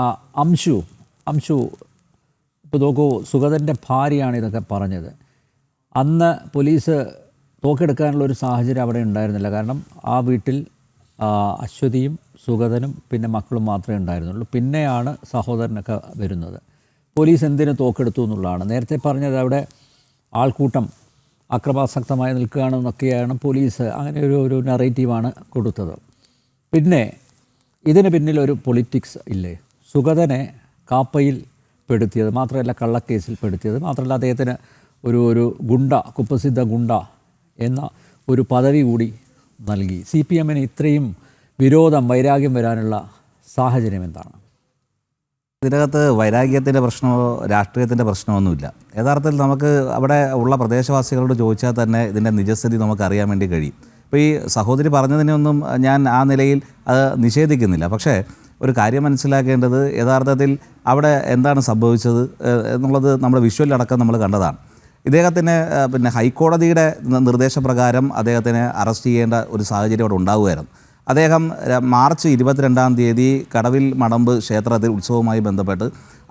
ആ, അംശു അംശു ഇപ്പോൾ നോക്കൂ, സുഗതൻ്റെ ഭാര്യയാണ് ഇതൊക്കെ പറഞ്ഞത്. അന്ന് പോലീസ് തോക്കെടുക്കാനുള്ള ഒരു സാഹചര്യം അവിടെ ഉണ്ടായിരുന്നില്ല. കാരണം ആ വീട്ടിൽ അശ്വതിയും സുഗതനും പിന്നെ മക്കളും മാത്രമേ ഉണ്ടായിരുന്നുള്ളൂ. പിന്നെയാണ് സഹോദരനൊക്കെ വരുന്നത്. പോലീസ് എന്തിനു തോക്കെടുത്തു എന്നുള്ളതാണ് നേരത്തെ പറഞ്ഞത്. അവിടെ ആൾക്കൂട്ടം അക്രമാസക്തമായി നിൽക്കുകയാണെന്നൊക്കെയാണ് പോലീസ് അങ്ങനെ ഒരു നറേറ്റീവാണ് കൊടുത്തത്. പിന്നെ ഇതിന് പിന്നിലൊരു പൊളിറ്റിക്സ് ഇല്ലേ? സുഗതനെ കാപ്പയിൽ പെടുത്തിയത് മാത്രമല്ല, കള്ളക്കേസിൽ പെടുത്തിയത് മാത്രമല്ല, അദ്ദേഹത്തിന് ഒരു ഗുണ്ട, കുപ്രസിദ്ധ ഗുണ്ട എന്ന ഒരു പദവി കൂടി നൽകി. CPM ഇത്രയും വിരോധം, വൈരാഗ്യം വരാനുള്ള സാഹചര്യം എന്താണ്? ഇതിനകത്ത് വൈരാഗ്യത്തിൻ്റെ പ്രശ്നമോ രാഷ്ട്രീയത്തിൻ്റെ പ്രശ്നമൊന്നുമില്ല. യഥാർത്ഥത്തിൽ നമുക്ക് അവിടെ ഉള്ള പ്രദേശവാസികളോട് ചോദിച്ചാൽ തന്നെ ഇതിൻ്റെ നിജസ്ഥിതി നമുക്ക് അറിയാൻ വേണ്ടി കഴിയും. ഇപ്പോൾ ഈ സഹോദരി പറഞ്ഞതിനൊന്നും ഞാൻ ആ നിലയിൽ അത് നിഷേധിക്കുന്നില്ല. പക്ഷേ ഒരു കാര്യം മനസ്സിലാക്കേണ്ടത്, യഥാർത്ഥത്തിൽ അവിടെ എന്താണ് സംഭവിച്ചത് എന്നുള്ളത് നമ്മുടെ വിഷ്വലടക്കം നമ്മൾ കണ്ടതാണ്. ഇദ്ദേഹത്തിന് പിന്നെ ഹൈക്കോടതിയുടെ നിർദ്ദേശപ്രകാരം അദ്ദേഹത്തിനെ അറസ്റ്റ് ചെയ്യേണ്ട ഒരു സാഹചര്യം അവിടെ ഉണ്ടാവുകയായിരുന്നു. അദ്ദേഹം മാർച്ച് 22-ാം തീയതി കടവിൽ മടമ്പ് ക്ഷേത്രത്തിൽ ഉത്സവവുമായി ബന്ധപ്പെട്ട്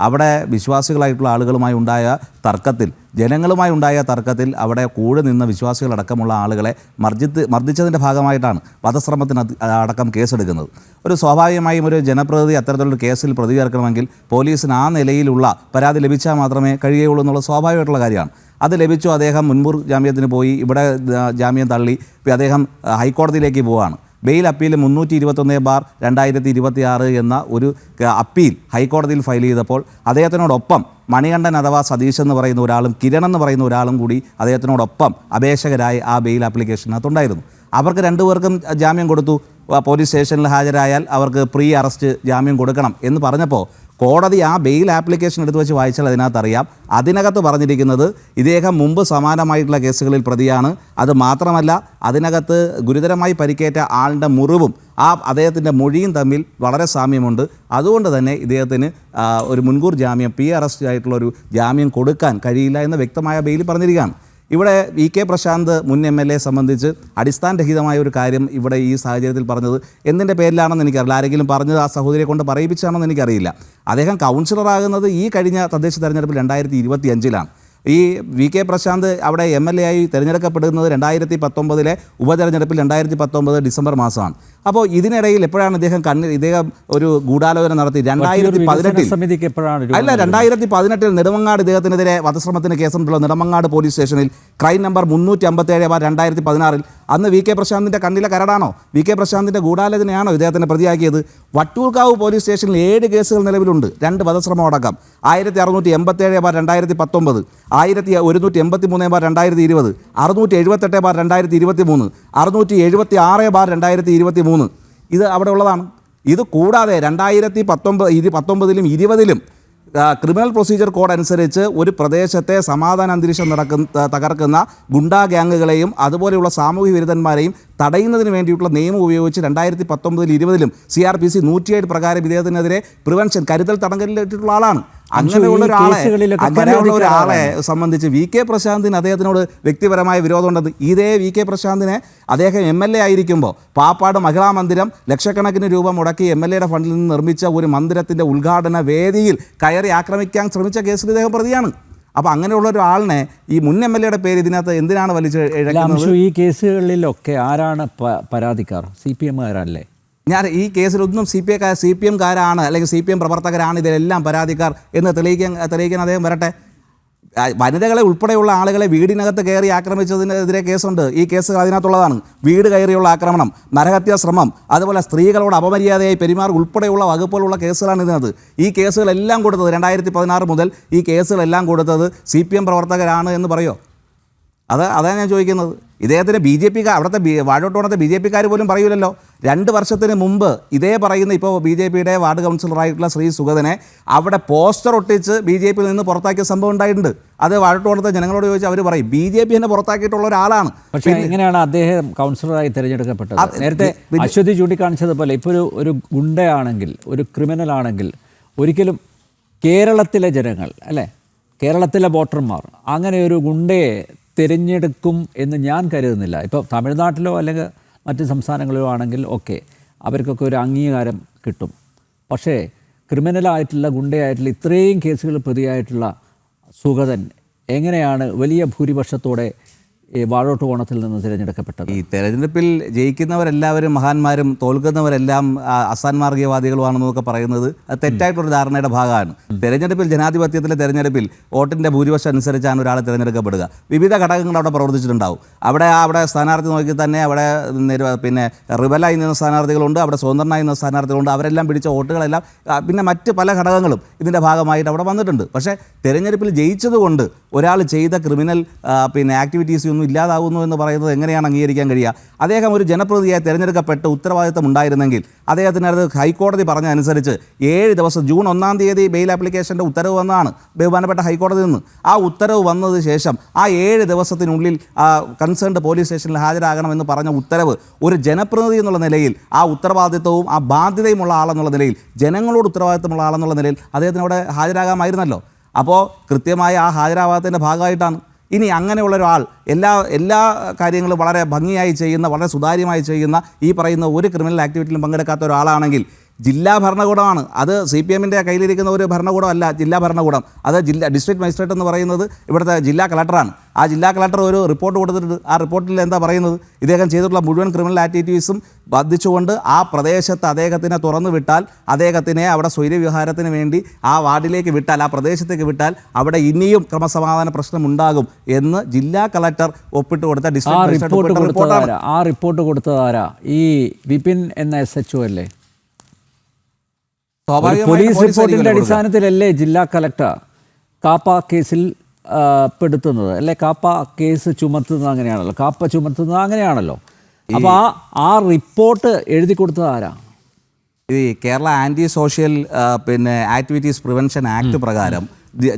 അവിടെ വിശ്വാസികളായിട്ടുള്ള ആളുകളുമായി ഉണ്ടായ തർക്കത്തിൽ, ജനങ്ങളുമായി ഉണ്ടായ തർക്കത്തിൽ അവിടെ കൂടെ നിന്ന വിശ്വാസികളടക്കമുള്ള ആളുകളെ മർദ്ദിച്ചതിൻ്റെ ഭാഗമായിട്ടാണ് വധശ്രമത്തിന് അടക്കം കേസെടുക്കുന്നത്. ഒരു സ്വാഭാവികമായും ഒരു ജനപ്രതിനിധി അത്തരത്തിലൊരു കേസിൽ പ്രതി ചേർക്കണമെങ്കിൽ പോലീസിന് ആ നിലയിലുള്ള പരാതി ലഭിച്ചാൽ മാത്രമേ കഴിയുകയുള്ളൂ എന്നുള്ള സ്വാഭാവികമായിട്ടുള്ള കാര്യമാണ്. അത് ലഭിച്ചു. അദ്ദേഹം മുൻകൂർ ജാമ്യത്തിന് പോയി. ഇവിടെ ജാമ്യം തള്ളി. അദ്ദേഹം ഹൈക്കോടതിയിലേക്ക് പോവുകയാണ്. ബെയിൽ അപ്പീൽ 321/2026 എന്ന ഒരു അപ്പീൽ ഹൈക്കോടതിയിൽ ഫയൽ ചെയ്തപ്പോൾ അദ്ദേഹത്തിനോടൊപ്പം മണികണ്ഠൻ അഥവാ സതീഷ് എന്ന് പറയുന്ന ഒരാളും കിരൺ എന്ന് പറയുന്ന ഒരാളും കൂടി അദ്ദേഹത്തിനോടൊപ്പം അപേക്ഷകരായി ആ ബെയിൽ ആപ്ലിക്കേഷനകത്തുണ്ടായിരുന്നു. അവർക്ക് രണ്ടുപേർക്കും ജാമ്യം കൊടുത്തു. പോലീസ് സ്റ്റേഷനിൽ ഹാജരായാൽ അവർക്ക് പ്രീ അറസ്റ്റ് ജാമ്യം കൊടുക്കണം എന്ന് പറഞ്ഞപ്പോൾ കോടതി ആ ബെയിൽ ആപ്ലിക്കേഷൻ എടുത്ത് വെച്ച് വായിച്ചാൽ അതിനകത്തറിയാം. അതിനകത്ത് പറഞ്ഞിരിക്കുന്നത് ഇദ്ദേഹം മുമ്പ് സമാനമായിട്ടുള്ള കേസുകളിൽ പ്രതിയാണ്. അത് മാത്രമല്ല, അതിനകത്ത് ഗുരുതരമായി പരിക്കേറ്റ ആളുടെ മുറിവും അദ്ദേഹത്തിൻ്റെ മൊഴിയും തമ്മിൽ വളരെ സാമ്യമുണ്ട്. അതുകൊണ്ട് തന്നെ ഇദ്ദേഹത്തിന് ഒരു മുൻകൂർ ജാമ്യം, പ്രീ അറസ്റ്റ് ആയിട്ടുള്ളൊരു ജാമ്യം കൊടുക്കാൻ കഴിയില്ല എന്ന് വ്യക്തമായ ബെയിലിൽ പറഞ്ഞിരിക്കുകയാണ്. ഇവിടെ VK പ്രശാന്ത് മുൻ MLA സംബന്ധിച്ച് അടിസ്ഥാനരഹിതമായ ഒരു കാര്യം ഇവിടെ ഈ സാഹചര്യത്തിൽ പറഞ്ഞത് എന്തിൻ്റെ പേരിലാണെന്ന് എനിക്കറിയില്ല. ആരെങ്കിലും പറഞ്ഞത് ആ സഹോദരിയെ കൊണ്ട് പറയിപ്പിച്ചാണെന്ന് എനിക്കറിയില്ല. അദ്ദേഹം കൗൺസിലറാകുന്നത് ഈ കഴിഞ്ഞ തദ്ദേശ തെരഞ്ഞെടുപ്പിൽ 2025-ലാണ്. ഈ VK പ്രശാന്ത് അവിടെ MLA ആയി തിരഞ്ഞെടുക്കപ്പെടുന്നത് 2019 ഉപതെരഞ്ഞെടുപ്പിൽ 2019 ഡിസംബർ മാസമാണ്. അപ്പോൾ ഇതിനിടയിൽ എപ്പോഴാണ് ഇദ്ദേഹം ഒരു ഗൂഢാലോചന നടത്തി? 2018 നെടുമങ്ങാട് ഇദ്ദേഹത്തിനെതിരെ വധശ്രമത്തിന് കേസുണ്ടല്ലോ. നെടുമങ്ങാട് പോലീസ് സ്റ്റേഷനിൽ ക്രൈം നമ്പർ 357/2016 അന്ന് VK പ്രശാന്തിൻ്റെ കണ്ണിലെ കരടാണോ, VK പ്രശാന്തിൻ്റെ ഗൂഢാലോചനയാണോ ഇദ്ദേഹത്തിനെ പ്രതിയാക്കിയത്? വട്ടിയൂർക്കാവ് പോലീസ് സ്റ്റേഷനിൽ 7 കേസുകൾ നിലവിലുണ്ട്, 2 വധശ്രമം അടക്കം. 1687/2019, 1183/2020, 678/2023, 676/2023 ഇത് അവിടെ ഉള്ളതാണ്. ഇത് കൂടാതെ 2019-ലും 20-ലും ക്രിമിനൽ പ്രൊസീജിയർ കോഡ് അനുസരിച്ച് ഒരു പ്രദേശത്തെ സമാധാന അന്തരീക്ഷം തകർക്കുന്ന ഗുണ്ടാ ഗ്യാങ്ങുകളെയും അതുപോലെയുള്ള സാമൂഹ്യ വിരുദ്ധന്മാരെയും തടയുന്നതിന് വേണ്ടിയിട്ടുള്ള നിയമം ഉപയോഗിച്ച് 2019-ലും 20-ലും CRPC 107 പ്രകാരം ഇദ്ദേഹത്തിനെതിരെ പ്രിവെൻഷൻ, കരുതൽ തടങ്കലിലിട്ടിട്ടുള്ള ആളാണ്. അങ്ങനെയുള്ള ഒരാളെ സംബന്ധിച്ച് VK പ്രശാന്തിന് അദ്ദേഹത്തിനോട് വ്യക്തിപരമായ വിരോധമുണ്ടെന്ന്. ഇതേ VK പ്രശാന്തിനെ അദ്ദേഹം MLA ആയിരിക്കുമ്പോൾ പാപ്പാട് മഹിളാ മന്ദിരം ലക്ഷക്കണക്കിന് രൂപ മുടക്കി MLAയുടെ ഫണ്ടിൽ നിന്ന് നിർമ്മിച്ച ഒരു മന്ദിരത്തിൻ്റെ ഉദ്ഘാടന വേദിയിൽ കയറി ആക്രമിക്കാൻ ശ്രമിച്ച കേസിൽ ഇദ്ദേഹം പ്രതിയാണ്. അപ്പോൾ അങ്ങനെയുള്ള ഒരാളിനെ ഈ മുൻ MLAയുടെ പേര് ഇതിനകത്ത് എന്തിനാണ് വലിച്ച് ഇഴക്കുന്നത്? ഈ കേസുകളിലൊക്കെ ആരാണ് പരാതിക്കാർ? CPM-കാരല്ലേ? ഞാൻ ഈ കേസിലൊന്നും CPM-കാരാണ് അല്ലെങ്കിൽ CPM പ്രവർത്തകരാണ് ഇതിലെല്ലാം പരാതിക്കാർ എന്ന് തെളിയിക്കാൻ അദ്ദേഹം വരട്ടെ. വനിതകളെ ഉൾപ്പെടെയുള്ള ആളുകളെ വീടിനകത്ത് കയറി ആക്രമിച്ചതിനെതിരെ കേസുണ്ട്. ഈ കേസ് അതിനകത്തുള്ളതാണ്. വീട് കയറിയുള്ള ആക്രമണം, നരഹത്യാ ശ്രമം, അതുപോലെ സ്ത്രീകളോട് അപമര്യാദയായി പെരുമാറുക ഉൾപ്പെടെയുള്ള വകുപ്പുകളുള്ള കേസുകളാണ് ഇതിനകത്ത്. ഈ കേസുകളെല്ലാം കൊടുത്തത് 2016 മുതൽ ഈ കേസുകളെല്ലാം കൊടുത്തത് CPM പ്രവർത്തകരാണ് എന്ന് പറയുമോ? അതാണ് ഞാൻ ചോദിക്കുന്നത്. ഇദ്ദേഹത്തിന് അവിടുത്തെ വാഴോട്ടോണത്തെ BJP-ക്കാർ പോലും പറയൂലല്ലോ. 2 വർഷത്തിന് മുമ്പ് ഇതേ പറയുന്ന ഇപ്പോൾ BJP-യുടെ വാർഡ് കൗൺസിലറായിട്ടുള്ള ശ്രീ സുഗതനെ അവിടെ പോസ്റ്റർ ഒട്ടിച്ച് BJP-യിൽ നിന്ന് പുറത്താക്കിയ സംഭവം ഉണ്ടായിട്ടുണ്ട്. അത് വാഴോട്ടോണത്തെ ജനങ്ങളോട് ചോദിച്ചാൽ അവർ പറയും BJP എന്നെ പുറത്താക്കിയിട്ടുള്ള ഒരാളാണ്. പക്ഷേ എങ്ങനെയാണ് അദ്ദേഹം കൗൺസിലറായി തിരഞ്ഞെടുക്കപ്പെട്ടത്? നേരത്തെ അശ്വതി ചൂണ്ടിക്കാണിച്ചതുപോലെ ഇപ്പോൾ ഒരു ഗുണ്ടയാണെങ്കിൽ, ഒരു ക്രിമിനൽ ആണെങ്കിൽ ഒരിക്കലും കേരളത്തിലെ ജനങ്ങൾ, അല്ലേ, കേരളത്തിലെ വോട്ടർമാർ അങ്ങനെ ഒരു ഗുണ്ടയെ തിരഞ്ഞെടുക്കും എന്ന് ഞാൻ കരുതുന്നില്ല. ഇപ്പോൾ തമിഴ്നാട്ടിലോ അല്ലെങ്കിൽ മറ്റ് സംസ്ഥാനങ്ങളിലോ ആണെങ്കിൽ ഓക്കെ, അവർക്കൊക്കെ ഒരു അംഗീകാരം കിട്ടും. പക്ഷേ ക്രിമിനലായിട്ടുള്ള ഗുണ്ടയായിട്ടുള്ള ഇത്രയും കേസുകൾ പ്രതിയായിട്ടുള്ള സുഗതൻ എങ്ങനെയാണ് വലിയ ഭൂരിപക്ഷത്തോടെ ഈ വാഴോട്ട് കോണത്തിൽ നിന്ന് തിരഞ്ഞെടുക്കപ്പെട്ടത്? ഈ തെരഞ്ഞെടുപ്പിൽ ജയിക്കുന്നവരെല്ലാവരും മഹാന്മാരും തോൽക്കുന്നവരെല്ലാം അസാൻമാർഗീയവാദികളുമാണെന്നൊക്കെ പറയുന്നത് അത് തെറ്റായിട്ടൊരു ധാരണയുടെ ഭാഗമാണ്. തെരഞ്ഞെടുപ്പിൽ ജനാധിപത്യത്തിലെ തെരഞ്ഞെടുപ്പിൽ വോട്ടിൻ്റെ ഭൂരിപക്ഷം അനുസരിച്ചാണ് ഒരാൾ തിരഞ്ഞെടുക്കപ്പെടുക. വിവിധ ഘടകങ്ങൾ അവിടെ പ്രവർത്തിച്ചിട്ടുണ്ടാവും. അവിടെ സ്ഥാനാർത്ഥി നോക്കി തന്നെ അവിടെ പിന്നെ റിബലായി നിന്ന സ്ഥാനാർത്ഥികളുണ്ട്, അവിടെ സ്വതന്ത്രനായി നിന്ന സ്ഥാനാർത്ഥികളുണ്ട്. അവരെല്ലാം പിടിച്ച വോട്ടുകളെല്ലാം പിന്നെ മറ്റ് പല ഘടകങ്ങളും ഇതിൻ്റെ ഭാഗമായിട്ട് അവിടെ വന്നിട്ടുണ്ട്. പക്ഷേ തെരഞ്ഞെടുപ്പിൽ ജയിച്ചതുകൊണ്ട് ഒരാൾ ചെയ്ത ക്രിമിനൽ ആക്ടിവിറ്റീസ് ഒന്നും ഇല്ലാതാവുന്നു എന്ന് പറയുന്നത് എങ്ങനെയാണ് അംഗീകരിക്കാൻ കഴിയുക? അദ്ദേഹം ഒരു ജനപ്രതിനിധിയായി തിരഞ്ഞെടുക്കപ്പെട്ട് ഉത്തരവാദിത്തം ഉണ്ടായിരുന്നെങ്കിൽ അദ്ദേഹത്തിന് അത് ഹൈക്കോടതി പറഞ്ഞതനുസരിച്ച് 7 ദിവസം ജൂൺ 1-ാം തീയതി ബെയിൽ ആപ്ലിക്കേഷൻ്റെ ഉത്തരവ് വന്നതാണ് ബഹുമാനപ്പെട്ട ഹൈക്കോടതി നിന്ന്. ആ ഉത്തരവ് വന്നതിന് ശേഷം ആ 7 ദിവസത്തിനുള്ളിൽ കൺസേൺഡ് പോലീസ് സ്റ്റേഷനിൽ ഹാജരാകണമെന്ന് പറഞ്ഞ ഉത്തരവ് ഒരു ജനപ്രതിനിധി എന്നുള്ള നിലയിൽ ആ ഉത്തരവാദിത്വവും ആ ബാധ്യതയുമുള്ള ആളെന്നുള്ള നിലയിൽ ജനങ്ങളോട് ഉത്തരവാദിത്തമുള്ള ആളെന്നുള്ള നിലയിൽ അദ്ദേഹത്തിന് അവിടെ ഹാജരാകാമായിരുന്നല്ലോ. അപ്പോൾ കൃത്യമായ ആ ഹാജരാവാത്തതിൻ്റെ ഭാഗമായിട്ടാണ് ഇനി അങ്ങനെയുള്ള ഒരാൾ എല്ലാ കാര്യങ്ങളും വളരെ ഭംഗിയായി ചെയ്യുന്ന, വളരെ സുതാര്യമായി ചെയ്യുന്ന, ഈ പറയുന്ന ഒരു ക്രിമിനൽ ആക്ടിവിറ്റിയിലും പങ്കെടുക്കാത്ത ഒരാളാണെങ്കിൽ ജില്ലാ ഭരണകൂടമാണ് അത്. CPM-ൻ്റെ കയ്യിലിരിക്കുന്ന ഒരു ഭരണകൂടമല്ല ജില്ലാ ഭരണകൂടം, അത് ഡിസ്ട്രിക്ട് മജിസ്ട്രേറ്റ് എന്ന് പറയുന്നത് ഇവിടുത്തെ ജില്ലാ കളക്ടറാണ്. ആ ജില്ലാ കളക്ടർ ഒരു റിപ്പോർട്ട് കൊടുത്തിട്ടുണ്ട്. ആ റിപ്പോർട്ടിൽ എന്താ പറയുന്നത്? ഇദ്ദേഹം ചെയ്തിട്ടുള്ള മുഴുവൻ ക്രിമിനൽ ആക്ടിവിറ്റീസും ബാധിച്ചുകൊണ്ട് ആ പ്രദേശത്ത് അദ്ദേഹത്തിനെ തുറന്നു വിട്ടാൽ, അദ്ദേഹത്തിനെ അവിടെ സ്വൈര്യവിഹാരത്തിന് വേണ്ടി ആ വാർഡിലേക്ക് വിട്ടാൽ, ആ പ്രദേശത്തേക്ക് വിട്ടാൽ അവിടെ ഇനിയും ക്രമസമാധാന പ്രശ്നം ഉണ്ടാകും എന്ന് ജില്ലാ കളക്ടർ ഒപ്പിട്ട് കൊടുത്ത ഡിസ്ട്രിക്ട് മജിസ്ട്രേറ്റ് റിപ്പോർട്ടാണ്. ആ റിപ്പോർട്ട് കൊടുത്തതാരാ? ഈ വിപിൻ എന്ന SHO അല്ലേ? പോലീസ് റിപ്പോർട്ടിന്റെ അടിസ്ഥാനത്തിലല്ലേ ജില്ലാ കളക്ടർ കാപ്പ കേസിൽ പെടുത്തുന്നത് അല്ലേ? കാപ്പ കേസ് ചുമത്തുന്നത് അങ്ങനെയാണല്ലോ, കാപ്പ ചുമത്തുന്നത് അങ്ങനെയാണല്ലോ. അപ്പോൾ ആ റിപ്പോർട്ട് എഴുതി കൊടുത്തത് ആരാ? ഈ Kerala anti social activities prevention act പ്രകാരം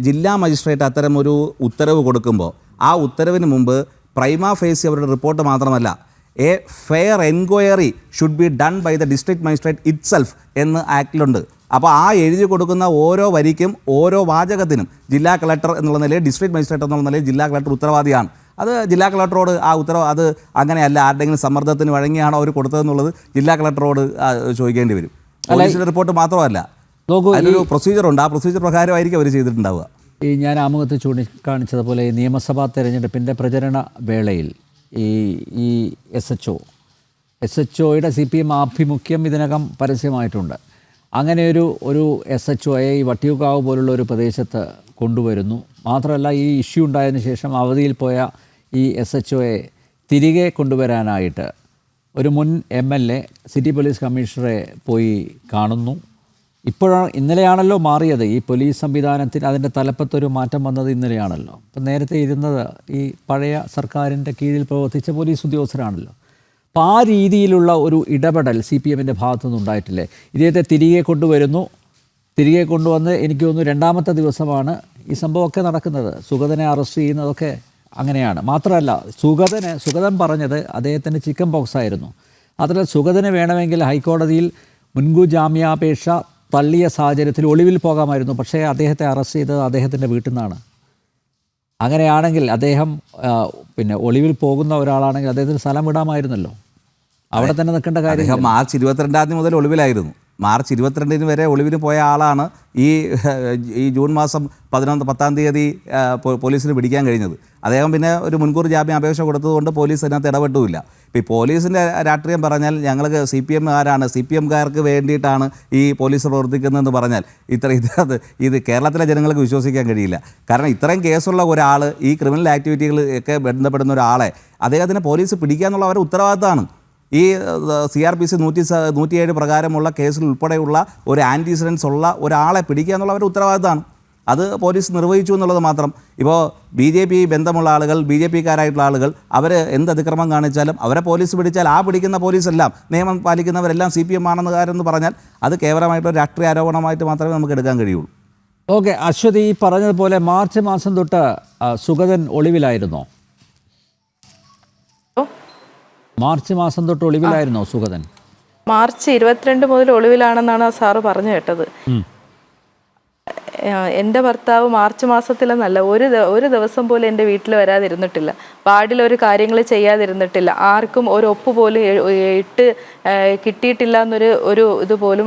ജില്ലാ മജിസ്ട്രേറ്റ് അത്തരം ഒരു ഉത്തരവ് കൊടുക്കുമ്പോൾ ആ ഉത്തരവിന് മുമ്പ് പ്രൈമാ ഫേസി അവരുടെ റിപ്പോർട്ട് മാത്രമല്ല, a fair enquiry should be done by the district magistrate itself എന്ന് ആക്ടിലുണ്ട്. അപ്പോൾ ആ എഴുതി കൊടുക്കുന്ന ഓരോ വരിക്കും ഓരോ വാചകത്തിനും ജില്ലാ കളക്ടർ എന്നുള്ള നിലയിൽ, ഡിസ്ട്രിക്ട് മജിസ്ട്രേറ്റ് എന്നുള്ള നിലയിൽ ജില്ലാ കളക്ടർ ഉത്തരവാദിയാണ്. അത് ജില്ലാ കളക്ടറോട് ആ ഉത്തരവ് അത് അങ്ങനെയല്ല, ആരുടെങ്കിലും സമ്മർദ്ദത്തിന് വഴങ്ങിയാണോ അവർ കൊടുത്തതെന്നുള്ളത് ജില്ലാ കളക്ടറോട് ചോദിക്കേണ്ടി വരും. പോലീസിൻ്റെ റിപ്പോർട്ട് മാത്രമല്ല, അതിലൊരു പ്രൊസീജിയറുണ്ട്. ആ പ്രൊസീജിയർ പ്രകാരമായിരിക്കും അവർ ചെയ്തിട്ടുണ്ടാവുക. ഈ ഞാൻ ആമുഖത്ത് ചൂണ്ടിക്കാണിച്ചതുപോലെ നിയമസഭാ തെരഞ്ഞെടുപ്പിൻ്റെ പ്രചരണ വേളയിൽ ഈ SHOയുടെ CPM ആഭിമുഖ്യം ഇതിനകം പരസ്യമായിട്ടുണ്ട്. അങ്ങനെ ഒരു SHOയെ ഈ വട്ടിയൂർക്കാവ് പോലുള്ള ഒരു പ്രദേശത്ത് കൊണ്ടുവരുന്നു. മാത്രമല്ല, ഈ ഇഷ്യൂ ഉണ്ടായതിനു ശേഷം അവധിയിൽ പോയ ഈ SHOയെ തിരികെ കൊണ്ടുവരാനായിട്ട് ഒരു മുൻ MLA സിറ്റി പോലീസ് കമ്മീഷണറെ പോയി കാണുന്നു. ഇന്നലെയാണല്ലോ മാറിയത് ഈ പോലീസ് സംവിധാനത്തിന്, അതിൻ്റെ തലപ്പത്തൊരു മാറ്റം വന്നത് ഇന്നലെയാണല്ലോ. അപ്പം നേരത്തെ ഇരുന്നത് ഈ പഴയ സർക്കാരിൻ്റെ കീഴിൽ പ്രവർത്തിച്ച പോലീസ് ഉദ്യോഗസ്ഥരാണല്ലോ. അപ്പോൾ ആ രീതിയിലുള്ള ഒരു ഇടപെടൽ CPM-ൻ്റെ ഭാഗത്തുനിന്ന് ഉണ്ടായിട്ടില്ലേ? ഇദ്ദേഹത്തെ തിരികെ കൊണ്ടുവരുന്നു. തിരികെ കൊണ്ടുവന്ന് എനിക്ക് തോന്നുന്നു 2ാമത്തെ ദിവസമാണ് ഈ സംഭവമൊക്കെ നടക്കുന്നത്. സുഗതനെ അറസ്റ്റ് ചെയ്യുന്നതൊക്കെ അങ്ങനെയാണ്. മാത്രമല്ല, സുഗതൻ പറഞ്ഞത് അദ്ദേഹത്തിന് ചിക്കൻ പോക്സ് ആയിരുന്നു. മാത്രമല്ല, സുഗതന് വേണമെങ്കിൽ ഹൈക്കോടതിയിൽ മുൻകൂർ ജാമ്യാപേക്ഷ തള്ളിയ സാഹചര്യത്തിൽ ഒളിവിൽ പോകാമായിരുന്നു. പക്ഷേ അദ്ദേഹത്തെ അറസ്റ്റ് ചെയ്തത് അദ്ദേഹത്തിൻ്റെ വീട്ടിൽ നിന്നാണ്. അങ്ങനെയാണെങ്കിൽ അദ്ദേഹം ഒളിവിൽ പോകുന്ന ഒരാളാണെങ്കിൽ അദ്ദേഹത്തിന് സ്ഥലം വിടാമായിരുന്നല്ലോ, അവിടെ തന്നെ നിൽക്കേണ്ട കാര്യം. മാർച്ച് 22-ാം തീയതി മുതൽ ഒളിവിലായിരുന്നു. മാർച്ച് 22-ന് വരെ ഒളിവിന് പോയ ആളാണ് ഈ ജൂൺ മാസം 10-ാം തീയതി പോലീസിന് പിടിക്കാൻ കഴിഞ്ഞത്. അദ്ദേഹം പിന്നെ ഒരു മുൻകൂർ ജാമ്യം അപേക്ഷ കൊടുത്തതുകൊണ്ട് പോലീസ് അതിനകത്ത് ഇടപെട്ടുമില്ല. ഇപ്പോൾ ഈ പോലീസിൻ്റെ രാഷ്ട്രീയം പറഞ്ഞാൽ ഞങ്ങൾക്ക് CPM-കാരാണ്, CPM-കാർക്ക് വേണ്ടിയിട്ടാണ് ഈ പോലീസ് പ്രവർത്തിക്കുന്നതെന്ന് പറഞ്ഞാൽ ഇത് കേരളത്തിലെ ജനങ്ങൾക്ക് വിശ്വസിക്കാൻ കഴിയില്ല. കാരണം ഇത്രയും കേസുള്ള ഒരാൾ, ഈ ക്രിമിനൽ ആക്ടിവിറ്റികൾ ഒക്കെ ബന്ധപ്പെടുന്ന ഒരാളെ അദ്ദേഹത്തിന് പോലീസ് പിടിക്കുക എന്നുള്ള അവരുടെ ഉത്തരവാദിത്തമാണ്. ഈ CRPC 107 പ്രകാരമുള്ള കേസിൽ ഉൾപ്പെടെയുള്ള ഒരു ആൻറ്റിസിഡൻസ് ഉള്ള ഒരാളെ പിടിക്കുക എന്നുള്ള അവരുടെ ഉത്തരവാദിത്തമാണ്. അത് പോലീസ് നിർവഹിച്ചു എന്നുള്ളത് മാത്രം. ഇപ്പോൾ BJP ബന്ധമുള്ള ആളുകൾ, BJP-കാരായിട്ടുള്ള ആളുകൾ, അവർ എന്ത് അതിക്രമം കാണിച്ചാലും അവരെ പോലീസ് പിടിച്ചാൽ ആ പിടിക്കുന്ന പോലീസെല്ലാം, നിയമം പാലിക്കുന്നവരെല്ലാം CPM ആണെന്ന് പറഞ്ഞാൽ അത് കേവലമായിട്ടൊരു രാഷ്ട്രീയ ആരോപണമായിട്ട് മാത്രമേ നമുക്ക് എടുക്കാൻ കഴിയുള്ളൂ. ഓക്കെ, അശ്വതി പറഞ്ഞതുപോലെ മാർച്ച് മാസം തൊട്ട് സുഗതൻ ഒളിവിലായിരുന്നോ? മാർച്ച് മാസം തൊട്ട് ഒളിവിലായിരുന്നോ സുഗതൻ? മാർച്ച് 22 മുതൽ ഒളിവിലാണെന്നാണ് സാറ് പറഞ്ഞു കേട്ടത്. എൻ്റെ ഭർത്താവ് മാർച്ച് മാസത്തിലെന്നല്ല ഒരു ദിവസം പോലും എൻ്റെ വീട്ടിൽ വരാതിരുന്നിട്ടില്ല. വാർഡിലൊരു കാര്യങ്ങൾ ചെയ്യാതിരുന്നിട്ടില്ല. ആർക്കും ഒരു ഒപ്പ് പോലും ഇട്ട് കിട്ടിയിട്ടില്ല എന്നൊരു ഇതുപോലും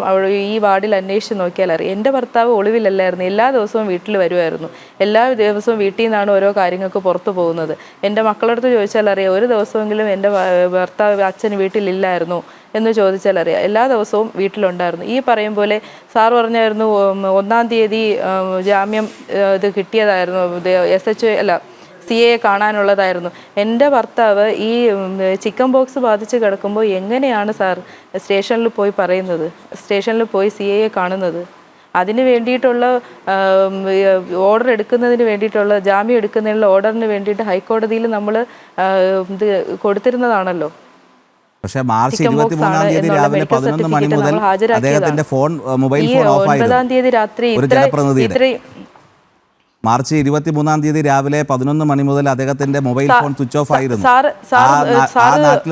ഈ വാർഡിൽ അന്വേഷിച്ച് നോക്കിയാൽ അറിയാം. എൻ്റെ ഭർത്താവ് ഒളിവിലല്ലായിരുന്നു. എല്ലാ ദിവസവും വീട്ടിൽ വരുമായിരുന്നു. എല്ലാ ദിവസവും വീട്ടിൽ നിന്നാണ് ഓരോ കാര്യങ്ങൾക്ക് പുറത്തു പോകുന്നത്. എൻ്റെ മക്കളടുത്ത് ചോദിച്ചാൽ അറിയാം, ഒരു ദിവസമെങ്കിലും എൻ്റെ ഭർത്താവ് അച്ഛൻ വീട്ടിലില്ലായിരുന്നു എന്ന് ചോദിച്ചാൽ അറിയാം. എല്ലാ ദിവസവും വീട്ടിലുണ്ടായിരുന്നു. ഈ പറയും പോലെ സാർ പറഞ്ഞായിരുന്നു 1-ാം തീയതി ജാമ്യം ഇത് കിട്ടിയതായിരുന്നു, SHO അല്ല CA കാണാനുള്ളതായിരുന്നു. എൻ്റെ ഭർത്താവ് ഈ ചിക്കൻ ബോക്സ് ബാധിച്ച് കിടക്കുമ്പോൾ എങ്ങനെയാണ് സാർ സ്റ്റേഷനിൽ പോയി പറയുന്നത്, സ്റ്റേഷനിൽ പോയി CA കാണുന്നത്? അതിന് വേണ്ടിയിട്ടുള്ള ഓർഡർ എടുക്കുന്നതിന് വേണ്ടിയിട്ടുള്ള ജാമ്യം എടുക്കുന്നതിനുള്ള ഓർഡറിന് വേണ്ടിയിട്ട് ഹൈക്കോടതിയിൽ നമ്മൾ ഇത് കൊടുത്തിരുന്നതാണല്ലോ. പക്ഷേ മാർച്ച് 23-ാം തീയതി രാവിലെ 11 മണി മുതൽ അദ്ദേഹത്തിന്റെ ഫോൺ മൊബൈൽ ഫോൺ ഓഫ് ആയിരുന്നു. 9-ാം തീയതി രാത്രി മാർച്ച് 23-ാം തീയതി രാവിലെ 11 മണി മുതൽ അദ്ദേഹത്തിന്റെ മൊബൈൽ ഫോൺ സ്വിച്ച് ഓഫ് ആയിരുന്നു. ആ നാട്ടിൽ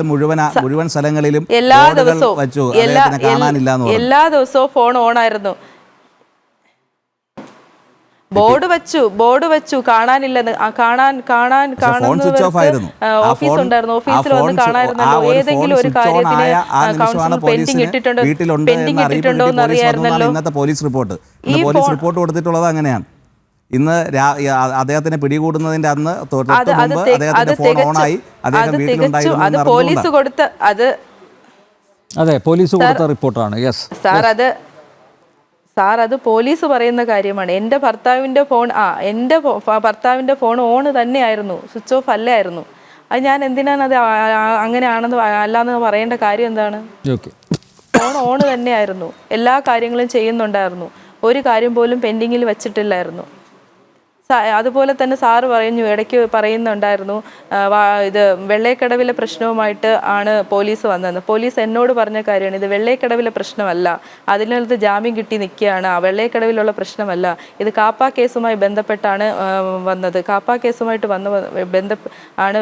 മുഴുവൻ സ്ഥലങ്ങളിലും എല്ലാ ദിവസവും വെച്ചു കാണാനില്ല എന്ന് പറഞ്ഞു. എല്ലാ ദിവസവും ഫോൺ ഓൺ ആയിരുന്നു. ബോർഡ് വെച്ചു കാണാനില്ലെന്ന്. ഓഫീസ് ഉണ്ടായിരുന്നു. ഓഫീസിൽ വന്ന് കാണാമായിരുന്നല്ലോ. ഏതെങ്കിലും ഒരു കാര്യത്തിന് കൗൺസിലർ പെൻഡിങ് ഇട്ടിട്ടുണ്ടോ എന്ന് അറിയാമായിരുന്നല്ലോ. ഇന്നത്തെ പോലീസ് റിപ്പോർട്ട് കൊടുത്തിട്ടുള്ളത് അങ്ങനെയാണ്. ഇന്ന് അദ്ദേഹത്തിനെ പിടികൂടുന്നതിന്റെ അന്ന് അദ്ദേഹത്തിന്റെ ഫോൺ ഓണായി, അദ്ദേഹം വീട്ടിലുണ്ടായിരുന്നു. പോലീസ് കൊടുത്ത റിപ്പോർട്ടാണ്. സാർ അത് പോലീസ് പറയുന്ന കാര്യമാണ്. എൻ്റെ ഭർത്താവിൻ്റെ ഫോൺ ഓൺ തന്നെയായിരുന്നു, സ്വിച്ച് ഓഫ് അല്ലായിരുന്നു. അത് ഞാൻ എന്തിനാണ് അത് അങ്ങനെയാണെന്ന് അല്ലാന്ന് പറയേണ്ട കാര്യം എന്താണ്? ഫോൺ ഓൺ തന്നെയായിരുന്നു. എല്ലാ കാര്യങ്ങളും ചെയ്യുന്നുണ്ടായിരുന്നു. ഒരു കാര്യം പോലും പെൻഡിങ്ങിൽ വെച്ചിട്ടില്ലായിരുന്നു. അതുപോലെ തന്നെ സാറ് ഇടയ്ക്ക് പറയുന്നുണ്ടായിരുന്നു, ഇത് വെള്ളേക്കടവിലെ പ്രശ്നവുമായിട്ട് ആണ് പോലീസ് വന്നതെന്ന്. പോലീസ് എന്നോട് പറഞ്ഞ കാര്യമാണ്, ഇത് വെള്ളേക്കടവിലെ പ്രശ്നമല്ല, അതിനകത്ത് ജാമ്യം കിട്ടി നിൽക്കുകയാണ്, വെള്ളേക്കടവിലുള്ള പ്രശ്നമല്ല, ഇത് കാപ്പ കേസുമായി ബന്ധപ്പെട്ടാണ് വന്നത്, കാപ്പ കേസുമായിട്ട് ആണ്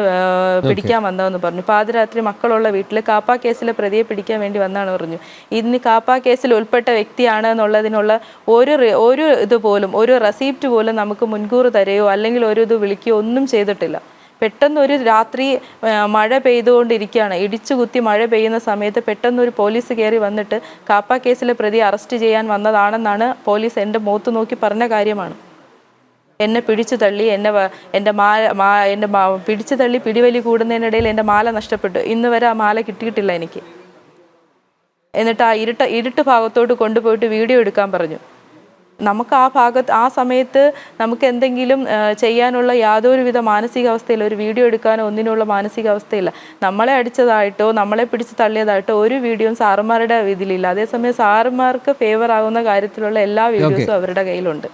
പിടിക്കാൻ വന്നതെന്ന് പറഞ്ഞു. പാതിരാത്രി മക്കളുള്ള വീട്ടിൽ കാപ്പ കേസിലെ പ്രതിയെ പിടിക്കാൻ വേണ്ടി വന്നാണ് പറഞ്ഞു. ഇന്ന് കാപ്പ കേസിൽ ഉൾപ്പെട്ട വ്യക്തിയാണ് എന്നുള്ളതിനുള്ള ഒരു ഇതുപോലും, ഒരു റെസീപ്റ്റ് പോലും നമുക്ക് മുൻകൂർ തരുകയോ അല്ലെങ്കിൽ ഒരു ഇത് വിളിക്കുകയോ ഒന്നും ചെയ്തിട്ടില്ല. പെട്ടെന്ന് ഒരു രാത്രി മഴ പെയ്തുകൊണ്ടിരിക്കുകയാണ്, ഇടിച്ചു കുത്തി മഴ പെയ്യുന്ന സമയത്ത് പെട്ടെന്ന് ഒരു പോലീസ് കയറി വന്നിട്ട് കാപ്പ കേസിലെ പ്രതി അറസ്റ്റ് ചെയ്യാൻ വന്നതാണെന്നാണ് പോലീസ് എൻ്റെ മുഖത്ത് നോക്കി പറഞ്ഞ കാര്യമാണ്. എന്നെ പിടിച്ചു തള്ളി, എൻ്റെ പിടിച്ചു തള്ളി പിടിവലി കൂടുന്നതിനിടയിൽ എൻ്റെ മാല നഷ്ടപ്പെട്ടു. ഇന്ന് വരെ ആ മാല കിട്ടിയിട്ടില്ല എനിക്ക്. എന്നിട്ട് ആ ഇരുട്ട് ഭാഗത്തോട്ട് കൊണ്ടുപോയിട്ട് വീഡിയോ എടുക്കാൻ പറഞ്ഞു. നമുക്ക് ആ സമയത്ത് നമുക്ക് എന്തെങ്കിലും ചെയ്യാനുള്ള യാതൊരുവിധ മാനസികാവസ്ഥയില്ല. ഒരു വീഡിയോ എടുക്കാനോ ഒന്നിനുള്ള മാനസികാവസ്ഥയില്ല. നമ്മളെ അടിച്ചതായിട്ടോ നമ്മളെ പിടിച്ച് തള്ളിയതായിട്ടോ ഒരു വീഡിയോയും സാറുമാരുടെ ഇതിലില്ല. അതേസമയം സാറുമാർക്ക് ഫേവർ ആകുന്ന കാര്യത്തിലുള്ള എല്ലാ വീഡിയോസും അവരുടെ കയ്യിലുണ്ട്.